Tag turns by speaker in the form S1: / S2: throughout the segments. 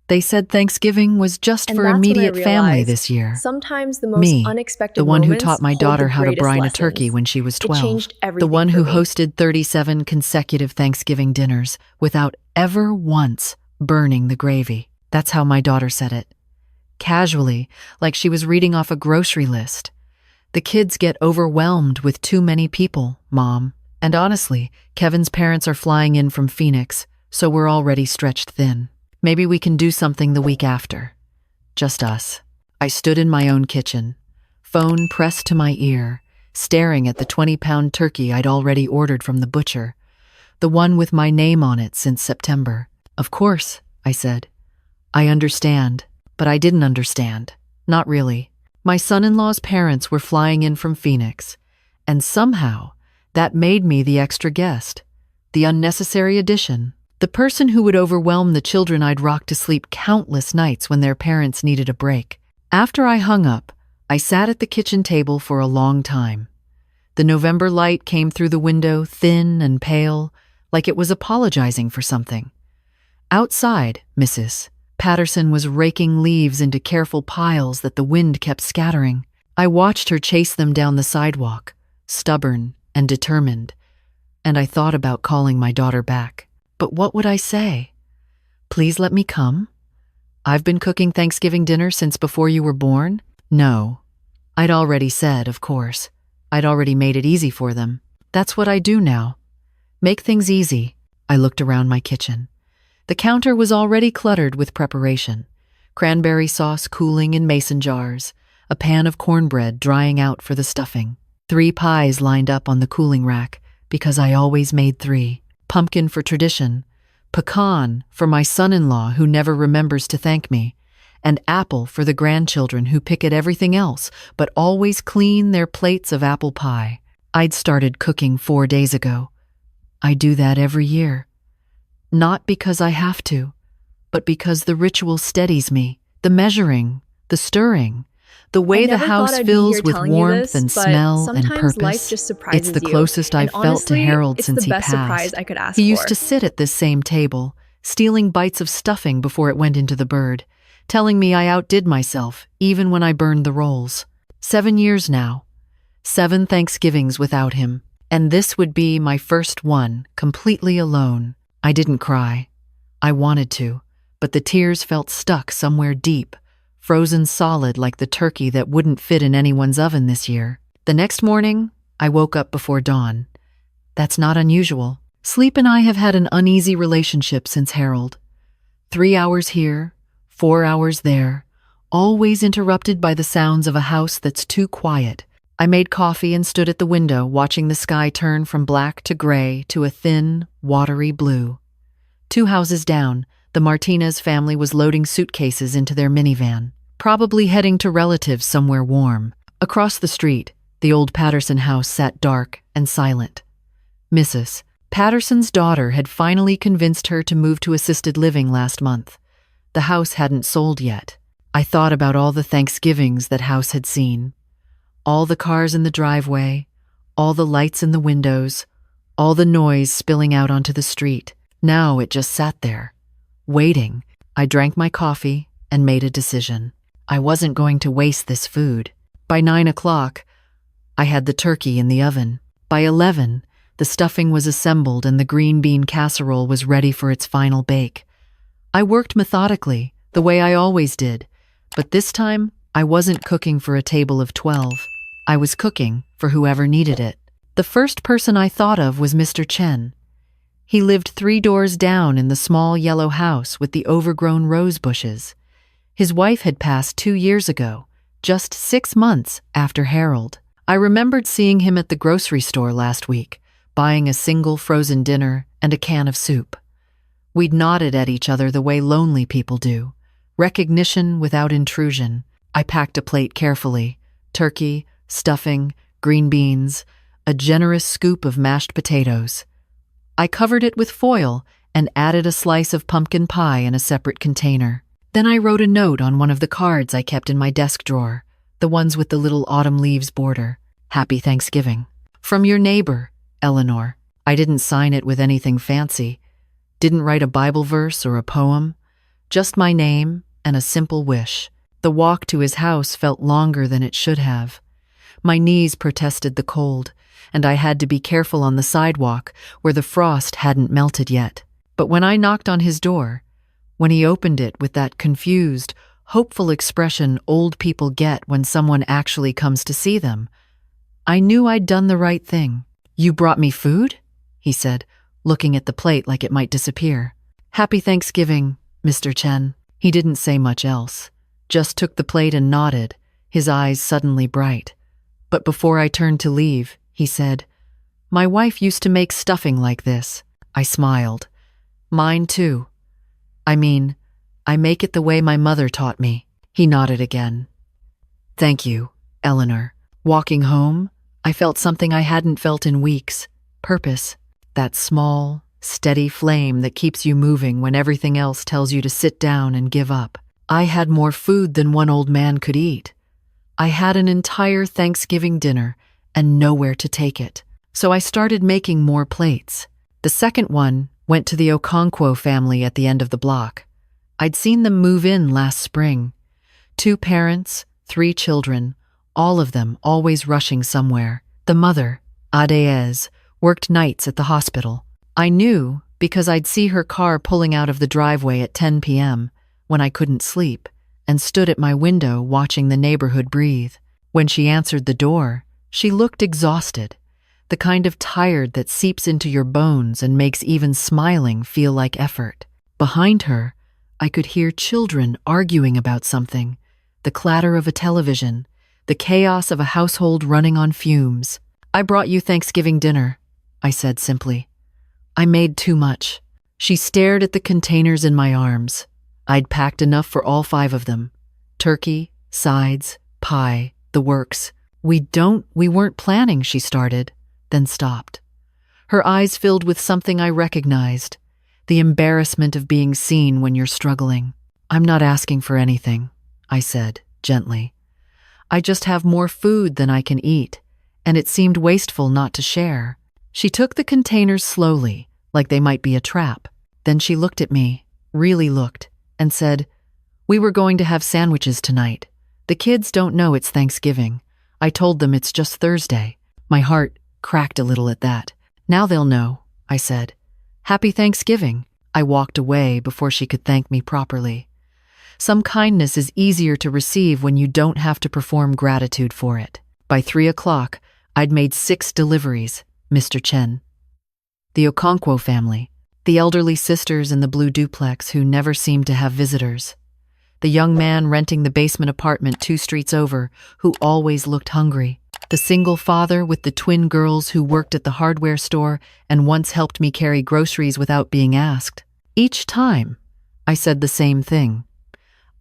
S1: They said Thanksgiving was just
S2: And
S1: for
S2: that's when I
S1: immediate family
S2: realized
S1: this year.
S2: sometimes the most
S1: Me,
S2: unexpected
S1: the one who
S2: moments
S1: taught my
S2: hold the
S1: daughter how to
S2: greatest
S1: brine a turkey
S2: lessons.
S1: when she was
S2: It
S1: 12.
S2: changed
S1: The
S2: everything
S1: one
S2: for
S1: who
S2: me.
S1: hosted 37 consecutive Thanksgiving dinners without ever once burning the gravy. That's how my daughter said it. Casually, like she was reading off a grocery list. The kids get overwhelmed with too many people, Mom. And honestly, Kevin's parents are flying in from Phoenix, so we're already stretched thin. Maybe we can do something the week after. Just us. I stood in my own kitchen, phone pressed to my ear, staring at the 20-pound turkey I'd already ordered from the butcher, the one with my name on it since September. Of course, I said. I understand, but I didn't understand. Not really. My son-in-law's parents were flying in from Phoenix, and somehow that made me the extra guest, the unnecessary addition. The person who would overwhelm the children I'd rocked to sleep countless nights when their parents needed a break. After I hung up, I sat at the kitchen table for a long time. The November light came through the window, thin and pale, like it was apologizing for something. Outside, Mrs. Patterson was raking leaves into careful piles that the wind kept scattering. I watched her chase them down the sidewalk, stubborn and determined, and I thought about calling my daughter back. But what would I say? Please let me come? I've been cooking Thanksgiving dinner since before you were born? No. I'd already said, of course. I'd already made it easy for them. That's what I do now. Make things easy. I looked around my kitchen. The counter was already cluttered with preparation. Cranberry sauce cooling in mason jars, a pan of cornbread drying out for the stuffing. 3 pies lined up on the cooling rack, because I always made 3. Pumpkin for tradition, pecan for my son-in-law who never remembers to thank me, and apple for the grandchildren who pick at everything else but always clean their plates of apple pie. I'd started cooking 4 days ago. I do that every year. Not because I have to, but because the ritual steadies me, the measuring, the stirring, the way the house fills with warmth and smell and purpose. It's the closest I've felt to Harold since he passed. He used to sit at this same table, stealing bites of stuffing before it went into the bird, telling me I outdid myself even when I burned the rolls. 7 years now. 7 Thanksgivings without him. And this would be my first one, completely alone. I didn't cry. I wanted to, but the tears felt stuck somewhere deep, frozen solid like the turkey that wouldn't fit in anyone's oven this year. The next morning, I woke up before dawn. That's not unusual. Sleep and I have had an uneasy relationship since Harold. 3 hours here, 4 hours there, always interrupted by the sounds of a house that's too quiet. I made coffee and stood at the window watching the sky turn from black to gray to a thin, watery blue. 2 houses down, the Martinez family was loading suitcases into their minivan, probably heading to relatives somewhere warm. Across the street, the old Patterson house sat dark and silent. Mrs. Patterson's daughter had finally convinced her to move to assisted living last month. The house hadn't sold yet. I thought about all the Thanksgivings that house had seen. All the cars in the driveway, all the lights in the windows, all the noise spilling out onto the street. Now it just sat there, waiting. I drank my coffee and made a decision. I wasn't going to waste this food. By 9 o'clock, I had the turkey in the oven. By 11, the stuffing was assembled and the green bean casserole was ready for its final bake. I worked methodically, the way I always did, but this time I wasn't cooking for a table of 12. I was cooking for whoever needed it. The first person I thought of was Mr. Chen. He lived 3 doors down in the small yellow house with the overgrown rose bushes. His wife had passed 2 years ago, just 6 months after Harold. I remembered seeing him at the grocery store last week, buying a single frozen dinner and a can of soup. We'd nodded at each other the way lonely people do, recognition without intrusion. I packed a plate carefully, turkey, stuffing, green beans, a generous scoop of mashed potatoes. I covered it with foil and added a slice of pumpkin pie in a separate container. Then I wrote a note on one of the cards I kept in my desk drawer, the ones with the little autumn leaves border. Happy Thanksgiving. From your neighbor, Eleanor. I didn't sign it with anything fancy. Didn't write a Bible verse or a poem. Just my name and a simple wish. The walk to his house felt longer than it should have. My knees protested the cold, and I had to be careful on the sidewalk where the frost hadn't melted yet. But when I knocked on his door, when he opened it with that confused, hopeful expression old people get when someone actually comes to see them, I knew I'd done the right thing. "You brought me food?" he said, looking at the plate like it might disappear. "Happy Thanksgiving, Mr. Chen." He didn't say much else, just took the plate and nodded, his eyes suddenly bright. But before I turned to leave, he said, "My wife used to make stuffing like this." I smiled. "Mine too. I mean, I make it the way my mother taught me." He nodded again. "Thank you, Eleanor." Walking home, I felt something I hadn't felt in weeks. Purpose. That small, steady flame that keeps you moving when everything else tells you to sit down and give up. I had more food than one old man could eat. I had an entire Thanksgiving dinner and nowhere to take it. So I started making more plates. The second one went to the Okonkwo family at the end of the block. I'd seen them move in last spring. 2 parents, 3 children, all of them always rushing somewhere. The mother, Adaez, worked nights at the hospital. I knew because I'd see her car pulling out of the driveway at 10 p.m. when I couldn't sleep and stood at my window watching the neighborhood breathe. When she answered the door, she looked exhausted, the kind of tired that seeps into your bones and makes even smiling feel like effort. Behind her, I could hear children arguing about something, the clatter of a television, the chaos of a household running on fumes. "I brought you Thanksgiving dinner," I said simply. "I made too much." She stared at the containers in my arms. I'd packed enough for all 5 of them. Turkey, sides, pie, the works. We weren't planning," she started, then stopped. Her eyes filled with something I recognized, the embarrassment of being seen when you're struggling. "I'm not asking for anything," I said, gently. "I just have more food than I can eat, and it seemed wasteful not to share." She took the containers slowly, like they might be a trap. Then she looked at me, really looked, and said, "We were going to have sandwiches tonight. The kids don't know it's Thanksgiving. I told them it's just Thursday." My heart cracked a little at that. "Now they'll know," I said. "Happy Thanksgiving." I walked away before she could thank me properly. Some kindness is easier to receive when you don't have to perform gratitude for it. By 3 o'clock, I'd made 6 deliveries, Mr. Chen. The Okonkwo family, the elderly sisters in the blue duplex who never seemed to have visitors. The young man renting the basement apartment 2 streets over who always looked hungry. The single father with the twin girls who worked at the hardware store and once helped me carry groceries without being asked. Each time, I said the same thing.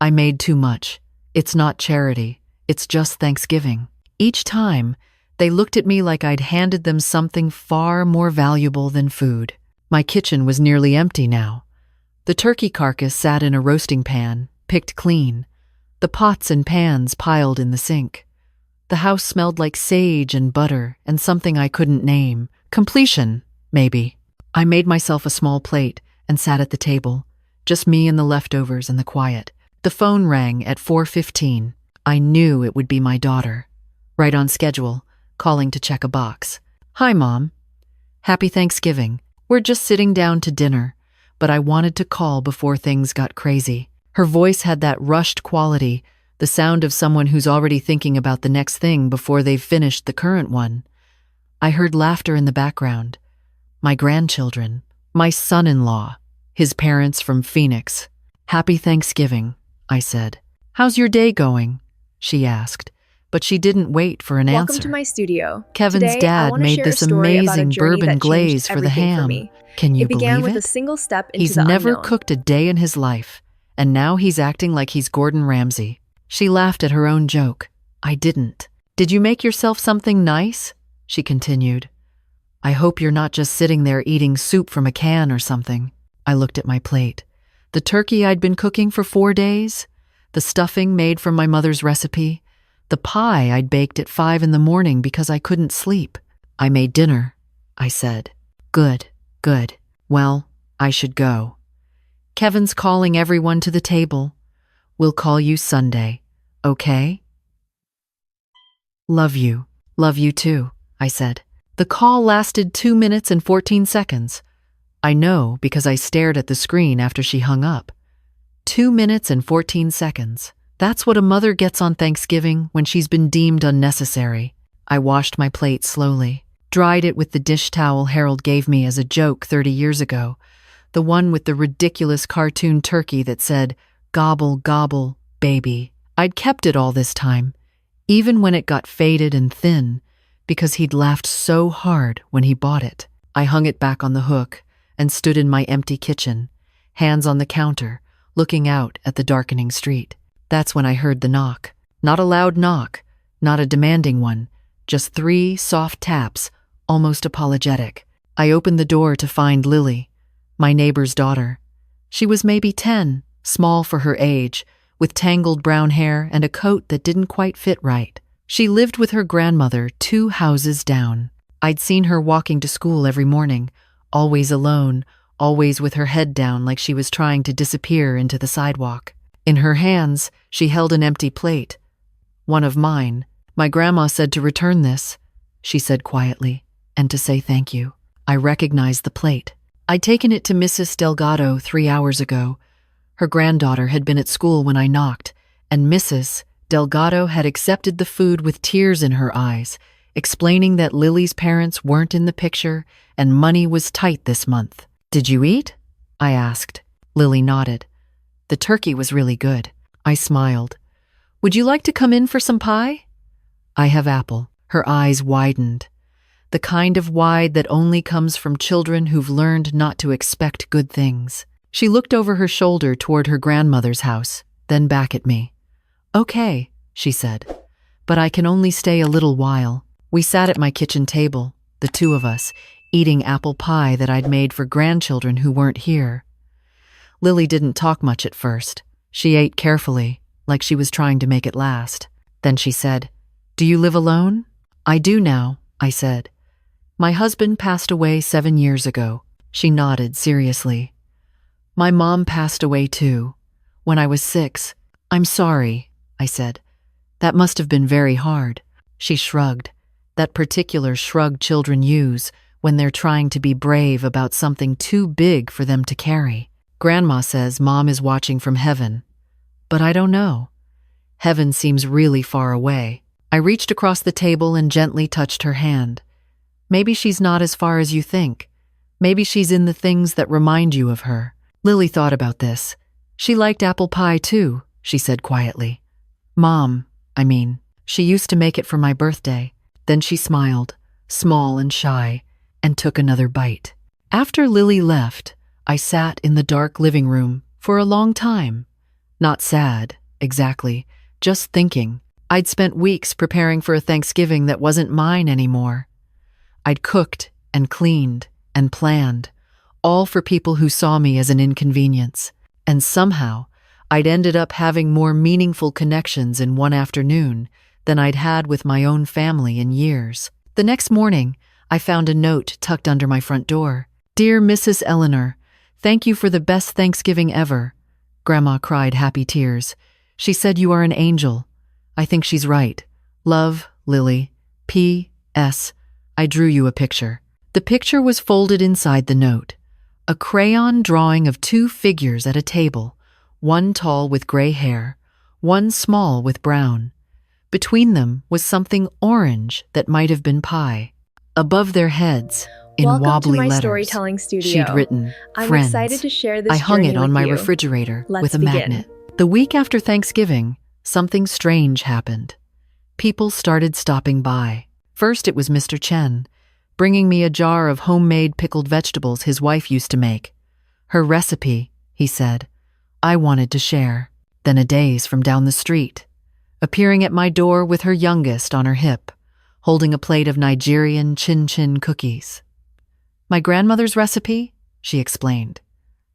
S1: "I made too much. It's not charity. It's just Thanksgiving." Each time, they looked at me like I'd handed them something far more valuable than food. My kitchen was nearly empty now. The turkey carcass sat in a roasting pan, picked clean. The pots and pans piled in the sink. The house smelled like sage and butter and something I couldn't name. Completion, maybe. I made myself a small plate and sat at the table, just me and the leftovers and the quiet. The phone rang at 4:15. I knew it would be my daughter. Right on schedule, calling to check a box. "Hi, Mom. Happy Thanksgiving. We're just sitting down to dinner, but I wanted to call before things got crazy." Her voice had that rushed quality, the sound of someone who's already thinking about the next thing before they've finished the current one. I heard laughter in the background. My grandchildren, my son-in-law, his parents from Phoenix. "Happy Thanksgiving," I said. "How's your day going?" she asked, but she didn't wait for an answer.
S2: Welcome to my studio.
S1: Kevin's
S2: Today, I
S1: dad
S2: want to
S1: made
S2: share
S1: this
S2: a story about a
S1: amazing
S2: journey
S1: bourbon
S2: that
S1: glaze
S2: changed
S1: for the
S2: everything
S1: ham.
S2: me.
S1: Can you
S2: It began
S1: believe
S2: with
S1: it?
S2: a single step into
S1: He's
S2: the
S1: never
S2: unknown.
S1: cooked a day in his life, and now he's acting like he's Gordon Ramsay. She laughed at her own joke. I didn't. "Did you make yourself something nice?" she continued. "I hope you're not just sitting there eating soup from a can or something." I looked at my plate. The turkey I'd been cooking for 4 days, the stuffing made from my mother's recipe, the pie I'd baked at 5 in the morning because I couldn't sleep. "I made dinner," I said. Good. Well, I should go." Kevin's calling everyone to the table. We'll call you Sunday, okay? Love you. Love you too, I said. The call lasted 2 minutes and 14 seconds. I know because I stared at the screen after she hung up. 2 minutes and 14 seconds. That's what a mother gets on Thanksgiving when she's been deemed unnecessary. I washed my plate slowly, dried it with the dish towel Harold gave me as a joke 30 years ago, the one with the ridiculous cartoon turkey that said, "Gobble, gobble, baby." I'd kept it all this time, even when it got faded and thin, because he'd laughed so hard when he bought it. I hung it back on the hook and stood in my empty kitchen, hands on the counter, looking out at the darkening street. That's when I heard the knock. Not a loud knock, not a demanding one, just 3 soft taps, almost apologetic. I opened the door to find Lily, my neighbor's daughter. She was maybe 10, small for her age, with tangled brown hair and a coat that didn't quite fit right. She lived with her grandmother 2 houses down. I'd seen her walking to school every morning, always alone, always with her head down like she was trying to disappear into the sidewalk. In her hands, she held an empty plate. One of mine. My grandma said to return this, she said quietly, and to say thank you. I recognized the plate. I'd taken it to Mrs. Delgado 3 hours ago. Her granddaughter had been at school when I knocked, and Mrs. Delgado had accepted the food with tears in her eyes, explaining that Lily's parents weren't in the picture and money was tight this month. "Did you eat?" I asked. Lily nodded. The turkey was really good. I smiled. "Would you like to come in for some pie?" "I have apple." Her eyes widened. The kind of wide that only comes from children who've learned not to expect good things. She looked over her shoulder toward her grandmother's house, then back at me. "Okay," she said, "but I can only stay a little while." We sat at my kitchen table, the 2 of us, eating apple pie that I'd made for grandchildren who weren't here. Lily didn't talk much at first. She ate carefully, like she was trying to make it last. Then she said, "Do you live alone?" "I do now," I said. "My husband passed away 7 years ago." She nodded seriously. "My mom passed away too, when I was 6. "I'm sorry," I said. "That must have been very hard." She shrugged, that particular shrug children use when they're trying to be brave about something too big for them to carry. "Grandma says Mom is watching from heaven, but I don't know. Heaven seems really far away." I reached across the table and gently touched her hand. "Maybe she's not as far as you think. Maybe she's in the things that remind you of her." Lily thought about this. "She liked apple pie too," she said quietly. She used to make it for my birthday." Then she smiled, small and shy, and took another bite. After Lily left, I sat in the dark living room for a long time. Not sad, exactly, just thinking. I'd spent weeks preparing for a Thanksgiving that wasn't mine anymore. I'd cooked and cleaned and planned, all for people who saw me as an inconvenience. And somehow, I'd ended up having more meaningful connections in one afternoon than I'd had with my own family in years. The next morning, I found a note tucked under my front door. "Dear Mrs. Eleanor, thank you for the best Thanksgiving ever." Grandma cried happy tears. "She said you are an angel. I think she's right. Love, Lily. P.S. I drew you a picture." The picture was folded inside the note. A crayon drawing of 2 figures at a table, one tall with gray hair, one small with brown. Between them was something orange that might have been pie. Above their heads, in
S2: Welcome
S1: wobbly
S2: to my
S1: letters,
S2: storytelling studio.
S1: she'd written,
S2: I'm
S1: "Friends."
S2: excited to share this
S1: I hung
S2: journey
S1: it on
S2: with
S1: my
S2: you.
S1: refrigerator
S2: Let's
S1: with a
S2: begin.
S1: magnet. The week after Thanksgiving, something strange happened. People started stopping by. First it was Mr. Chen, bringing me a jar of homemade pickled vegetables his wife used to make. Her recipe, he said. I wanted to share. Then a daze from down the street, appearing at my door with her youngest on her hip, holding a plate of Nigerian chin-chin cookies. "My grandmother's recipe," she explained.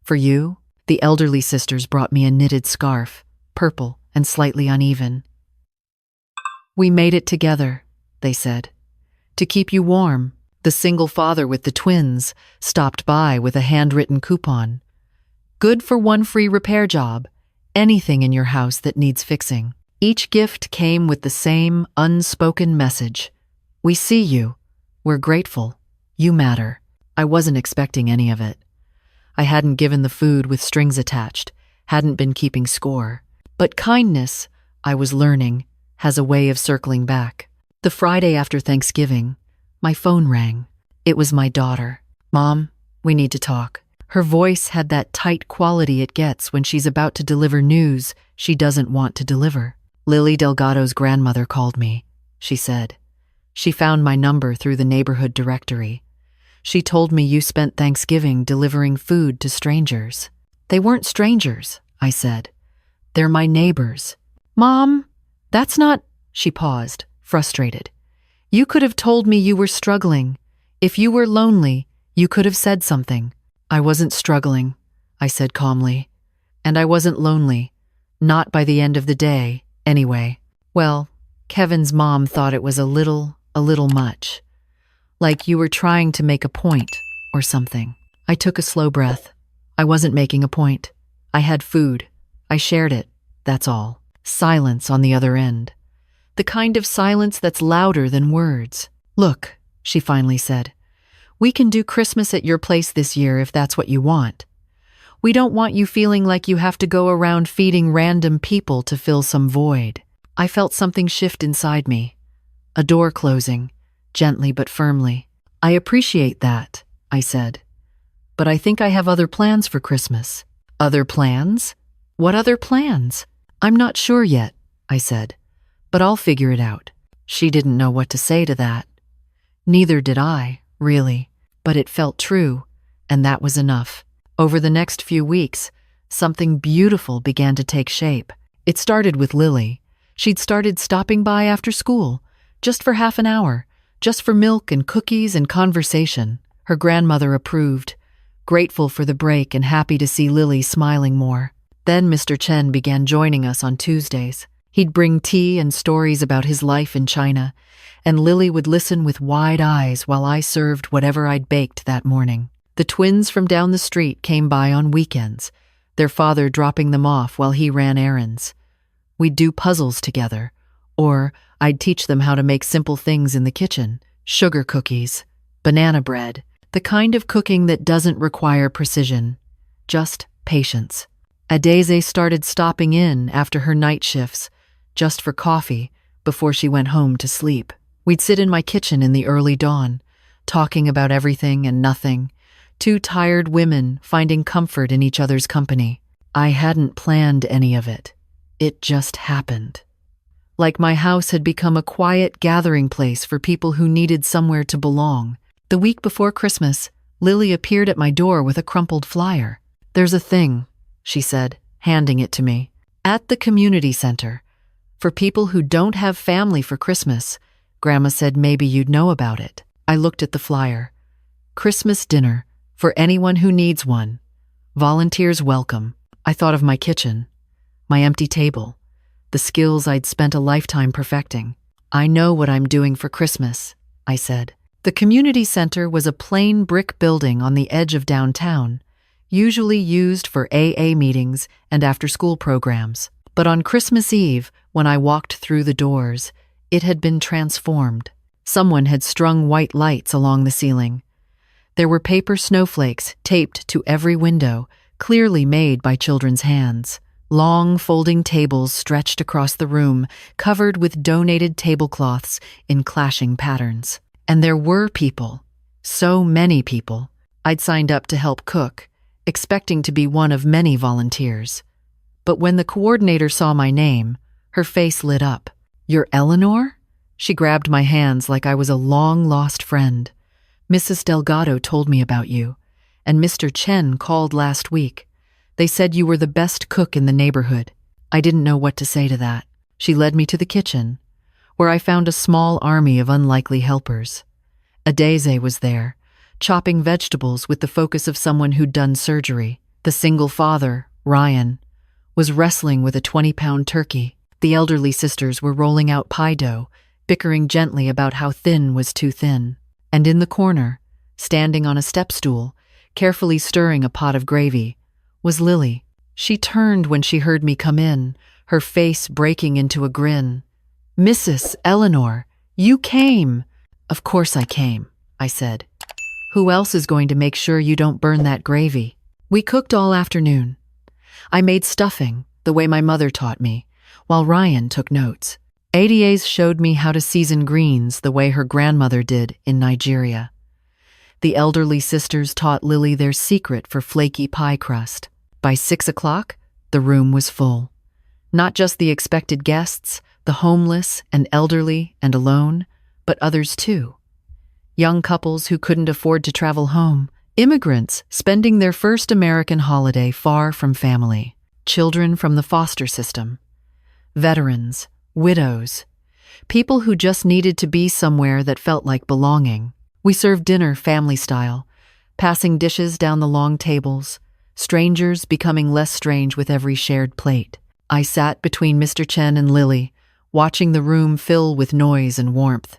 S1: "For you?" The elderly sisters brought me a knitted scarf, purple and slightly uneven. "We made it together," they said. "To keep you warm." The single father with the twins stopped by with a handwritten coupon. Good for one free repair job. Anything in your house that needs fixing. Each gift came with the same unspoken message. We see you. We're grateful. You matter. I wasn't expecting any of it. I hadn't given the food with strings attached, hadn't been keeping score. But kindness, I was learning, has a way of circling back. The Friday after Thanksgiving, my phone rang. It was my daughter. "Mom, we need to talk." Her voice had that tight quality it gets when she's about to deliver news she doesn't want to deliver. "Lily Delgado's grandmother called me," she said. "She found my number through the neighborhood directory. She told me you spent Thanksgiving delivering food to strangers." "They weren't strangers," I said. "They're my neighbors." "Mom, that's not—" She paused, frustrated. "You could have told me you were struggling. If you were lonely, you could have said something." "I wasn't struggling," I said calmly. "And I wasn't lonely. Not by the end of the day, anyway." "Well, Kevin's mom thought it was a little much. Like you were trying to make a point or something." I took a slow breath. I wasn't making a point. I had food. I shared it. That's all. Silence on the other end. The kind of silence that's louder than words. "Look," she finally said. "We can do Christmas at your place this year if that's what you want. We don't want you feeling like you have to go around feeding random people to fill some void." I felt something shift inside me. A door closing, gently but firmly. "I appreciate that," I said. "But I think I have other plans for Christmas." "Other plans? What other plans?" "I'm not sure yet," I said. "But I'll figure it out." She didn't know what to say to that. Neither did I, really. But it felt true, and that was enough. Over the next few weeks, something beautiful began to take shape. It started with Lily. She'd started stopping by after school, just for half an hour, just for milk and cookies and conversation. Her grandmother approved, grateful for the break and happy to see Lily smiling more. Then Mr. Chen began joining us on Tuesdays. He'd bring tea and stories about his life in China, and Lily would listen with wide eyes while I served whatever I'd baked that morning. The twins from down the street came by on weekends, their father dropping them off while he ran errands. We'd do puzzles together, or I'd teach them how to make simple things in the kitchen: sugar cookies, banana bread, the kind of cooking that doesn't require precision, just patience. Adeze started stopping in after her night shifts, just for coffee, before she went home to sleep. We'd sit in my kitchen in the early dawn, talking about everything and nothing, two tired women finding comfort in each other's company. I hadn't planned any of it. It just happened. Like my house had become a quiet gathering place for people who needed somewhere to belong. The week before Christmas, Lily appeared at my door with a crumpled flyer. "There's a thing," she said, handing it to me, "at the community center. For people who don't have family for Christmas. Grandma said maybe you'd know about it." I looked at the flyer. "Christmas dinner, for anyone who needs one. Volunteers welcome." I thought of my kitchen, my empty table, the skills I'd spent a lifetime perfecting. "I know what I'm doing for Christmas," I said. The community center was a plain brick building on the edge of downtown, usually used for AA meetings and after-school programs. But on Christmas Eve, when I walked through the doors, it had been transformed. Someone had strung white lights along the ceiling. There were paper snowflakes taped to every window, clearly made by children's hands. Long folding tables stretched across the room, covered with donated tablecloths in clashing patterns. And there were people, so many people. I'd signed up to help cook, expecting to be one of many volunteers. But when the coordinator saw my name, her face lit up. "You're Eleanor?" She grabbed my hands like I was a long-lost friend. "Mrs. Delgado told me about you, and Mr. Chen called last week. They said you were the best cook in the neighborhood." I didn't know what to say to that. She led me to the kitchen, where I found a small army of unlikely helpers. Adeze was there, chopping vegetables with the focus of someone who'd done surgery. The single father, Ryan, was wrestling with a 20-pound turkey. The elderly sisters were rolling out pie dough, bickering gently about how thin was too thin. And in the corner, standing on a step stool, carefully stirring a pot of gravy, was Lily. She turned when she heard me come in, her face breaking into a grin. "Mrs. Eleanor, you came." "Of course I came," I said. "Who else is going to make sure you don't burn that gravy?" We cooked all afternoon. I made stuffing, the way my mother taught me, while Ryan took notes. Adia's showed me how to season greens the way her grandmother did in Nigeria. The elderly sisters taught Lily their secret for flaky pie crust. By 6 o'clock, the room was full. Not just the expected guests, the homeless and elderly and alone, but others too. Young couples who couldn't afford to travel home, immigrants spending their first American holiday far from family, children from the foster system, veterans, widows, people who just needed to be somewhere that felt like belonging. We served dinner family style, passing dishes down the long tables, strangers becoming less strange with every shared plate. I sat between Mr. Chen and Lily, watching the room fill with noise and warmth.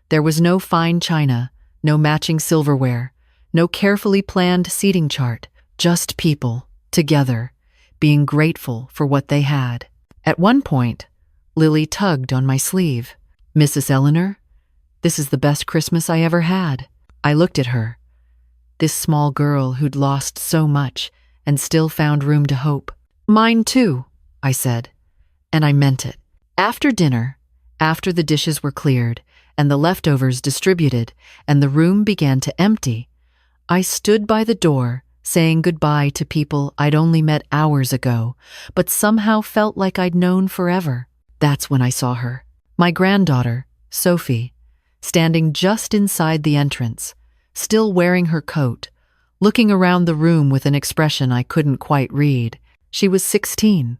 S1: There was no fine china, no matching silverware, no carefully planned seating chart, just people, together, being grateful for what they had. At one point, Lily tugged on my sleeve. "Mrs. Eleanor, this is the best Christmas I ever had." I looked at her, this small girl who'd lost so much and still found room to hope. "Mine too," I said, and I meant it. After dinner, after the dishes were cleared and the leftovers distributed and the room began to empty, I stood by the door saying goodbye to people I'd only met hours ago, but somehow felt like I'd known forever. That's when I saw her, my granddaughter, Sophie, standing just inside the entrance, still wearing her coat, looking around the room with an expression I couldn't quite read. She was 16,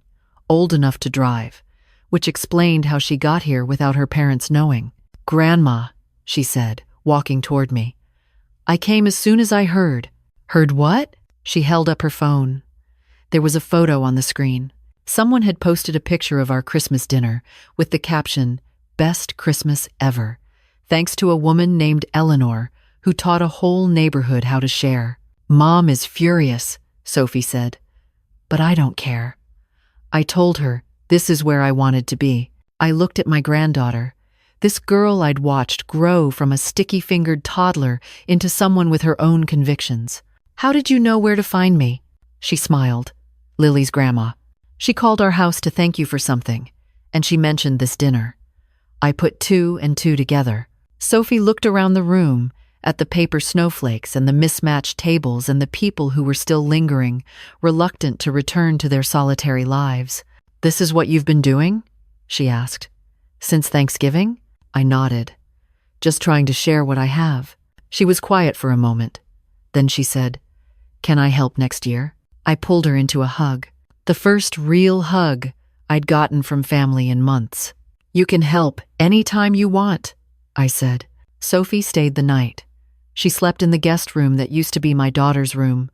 S1: old enough to drive, which explained how she got here without her parents knowing. "Grandma," she said, walking toward me. "I came as soon as I heard." "Heard what?" She held up her phone. There was a photo on the screen. Someone had posted a picture of our Christmas dinner with the caption, "Best Christmas Ever," thanks to a woman named Eleanor who taught a whole neighborhood how to share. "Mom is furious," Sophie said. "But I don't care." I told her this is where I wanted to be. I looked at my granddaughter, this girl I'd watched grow from a sticky-fingered toddler into someone with her own convictions. "How did you know where to find me?" She smiled. "Lily's grandma. She called our house to thank you for something, and she mentioned this dinner." I put 2 and 2 together. Sophie looked around the room, at the paper snowflakes and the mismatched tables and the people who were still lingering, reluctant to return to their solitary lives. "This is what you've been doing?" she asked. "Since Thanksgiving?" I nodded. "Just trying to share what I have." She was quiet for a moment. Then she said, "Can I help next year?" I pulled her into a hug. The first real hug I'd gotten from family in months. "You can help anytime you want," I said. Sophie stayed the night. She slept in the guest room that used to be my daughter's room,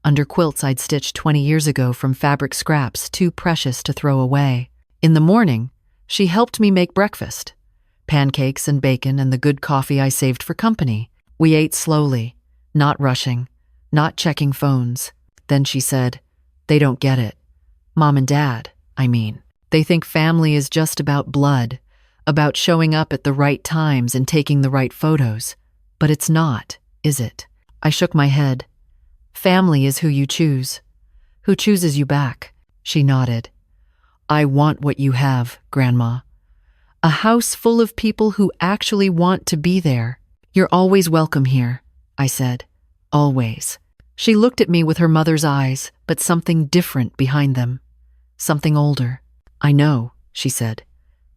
S1: under quilts I'd stitched 20 years ago from fabric scraps too precious to throw away. In the morning, she helped me make breakfast. Pancakes and bacon and the good coffee I saved for company. We ate slowly, not rushing, not checking phones. Then she said, "They don't get it. Mom and Dad, I mean. They think family is just about blood, about showing up at the right times and taking the right photos. But it's not, is it?" I shook my head. "Family is who you choose. Who chooses you back?" She nodded. "I want what you have, Grandma. A house full of people who actually want to be there." "You're always welcome here," I said. "Always." She looked at me with her mother's eyes, but something different behind them. Something older. "I know," she said.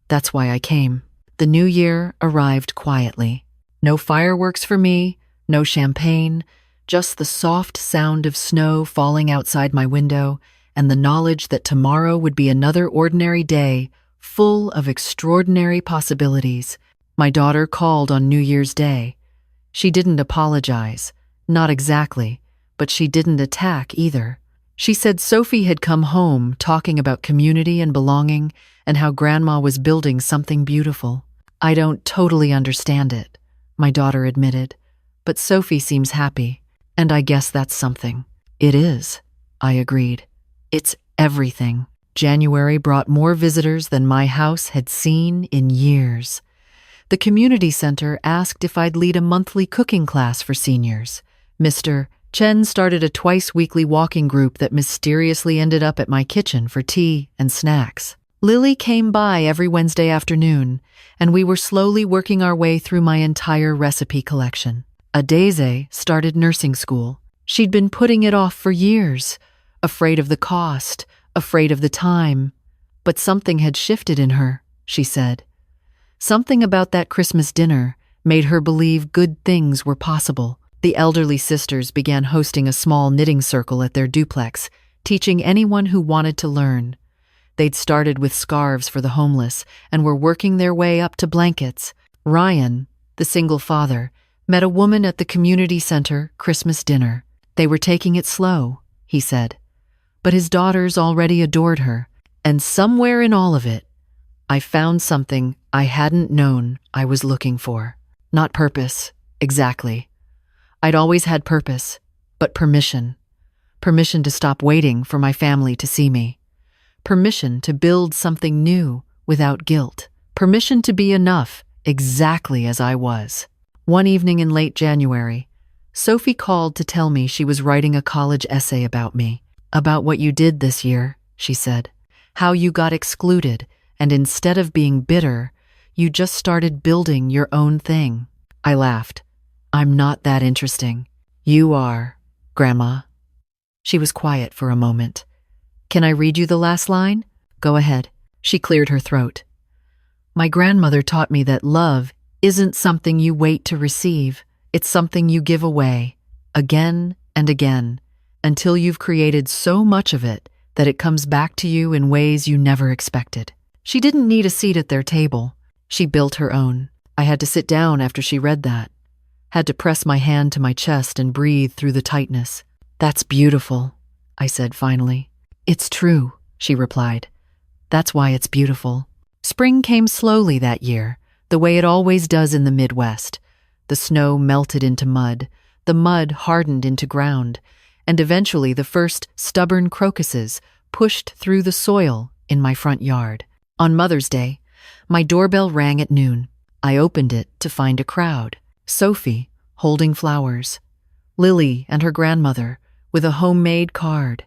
S1: "That's why I came." The new year arrived quietly. No fireworks for me, no champagne, just the soft sound of snow falling outside my window and the knowledge that tomorrow would be another ordinary day, full of extraordinary possibilities. My daughter called on New Year's Day. She didn't apologize, not exactly, but she didn't attack either. She said Sophie had come home talking about community and belonging and how Grandma was building something beautiful. "I don't totally understand it," my daughter admitted, "but Sophie seems happy, and I guess that's something." "It is," I agreed. It's everything. January brought more visitors than my house had seen in years. The community center asked if I'd lead a monthly cooking class for seniors. Mr. Chen started a twice-weekly walking group that mysteriously ended up at my kitchen for tea and snacks. Lily came by every Wednesday afternoon, and we were slowly working our way through my entire recipe collection. Adeze started nursing school. She'd been putting it off for years, afraid of the cost, afraid of the time. But something had shifted in her, she said. Something about that Christmas dinner made her believe good things were possible. The elderly sisters began hosting a small knitting circle at their duplex, teaching anyone who wanted to learn. They'd started with scarves for the homeless and were working their way up to blankets. Ryan, the single father, met a woman at the community center Christmas dinner. They were taking it slow, he said, but his daughters already adored her. And somewhere in all of it, I found something I hadn't known I was looking for. Not purpose, exactly. I'd always had purpose, but permission. Permission to stop waiting for my family to see me. Permission to build something new without guilt. Permission to be enough exactly as I was. One evening in late January, Sophie called to tell me she was writing a college essay about me. About what you did this year, she said. How you got excluded, and instead of being bitter, you just started building your own thing. I laughed. I'm not that interesting. You are, Grandma. She was quiet for a moment. Can I read you the last line? Go ahead. She cleared her throat. My grandmother taught me that love isn't something you wait to receive. It's something you give away, again and again, until you've created so much of it that it comes back to you in ways you never expected. She didn't need a seat at their table. She built her own. I had to sit down after she read that. Had to press my hand to my chest and breathe through the tightness. That's beautiful, I said finally. It's true, she replied. That's why it's beautiful. Spring came slowly that year, the way it always does in the Midwest. The snow melted into mud, the mud hardened into ground, and eventually the first stubborn crocuses pushed through the soil in my front yard. On Mother's Day, my doorbell rang at noon. I opened it to find a crowd. Sophie, holding flowers. Lily and her grandmother, with a homemade card.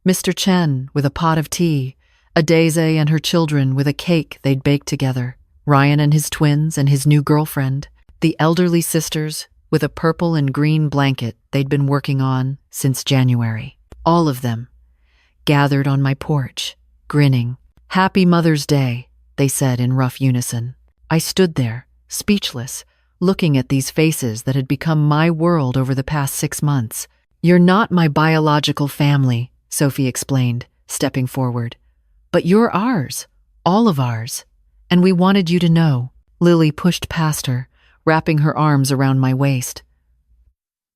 S1: Mr. Chen, with a pot of tea. Adeze and her children with a cake they'd baked together. Ryan and his twins and his new girlfriend. The elderly sisters, with a purple and green blanket they'd been working on since January. All of them, gathered on my porch, grinning. Happy Mother's Day, they said in rough unison. I stood there, speechless, looking at these faces that had become my world over the past 6 months. You're not my biological family, Sophie explained, stepping forward. But you're ours, all of ours. And we wanted you to know. Lily pushed past her, wrapping her arms around my waist.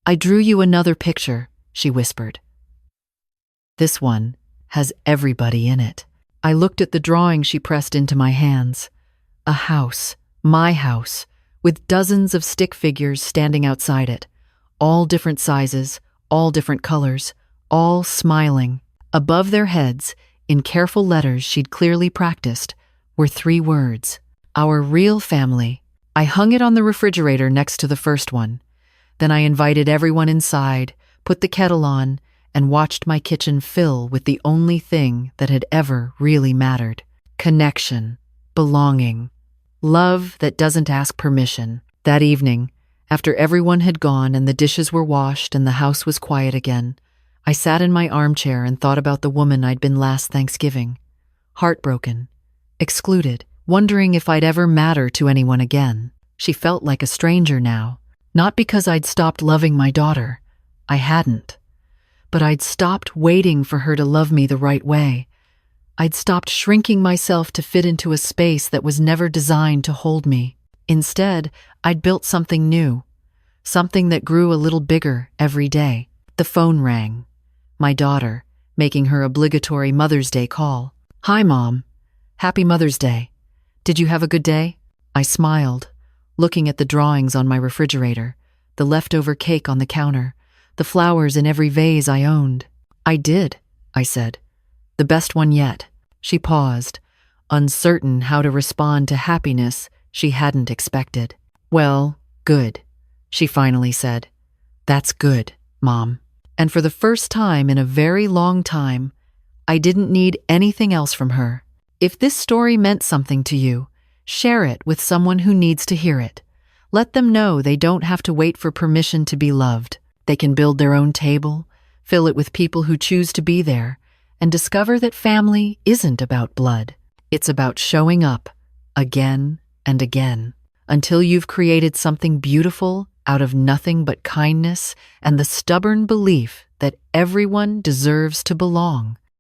S1: I drew you another picture, she whispered. This one has everybody in it. I looked at the drawing she pressed into my hands. A house, my house, with dozens of stick figures standing outside it, all different sizes, all different colors, all smiling. Above their heads, in careful letters she'd clearly practiced, were 3 words. Our real family. I hung it on the refrigerator next to the first one. Then I invited everyone inside, put the kettle on, and watched my kitchen fill with the only thing that had ever really mattered. Connection, belonging, love that doesn't ask permission. That evening, after everyone had gone and the dishes were washed and the house was quiet again, I sat in my armchair and thought about the woman I'd been last Thanksgiving. Heartbroken, excluded, wondering if I'd ever matter to anyone again. She felt like a stranger now, not because I'd stopped loving my daughter. I hadn't. But I'd stopped waiting for her to love me the right way. I'd stopped shrinking myself to fit into a space that was never designed to hold me. Instead, I'd built something new, something that grew a little bigger every day. The phone rang. My daughter, making her obligatory Mother's Day call. Hi, Mom. Happy Mother's Day. Did you have a good day? I smiled, looking at the drawings on my refrigerator, the leftover cake on the counter, the flowers in every vase I owned. I did, I said. The best one yet. She paused, uncertain how to respond to happiness she hadn't expected. Well, good, she finally said. That's good, Mom. And for the first time in a very long time, I didn't need anything else from her. If this story meant something to you, share it with someone who needs to hear it. Let them know they don't have to wait for permission to be loved. They can build their own table, fill it with people who choose to be there, and discover that family isn't about blood. It's about showing up again and again until you've created something beautiful out of nothing but kindness and the stubborn belief that everyone deserves to belong.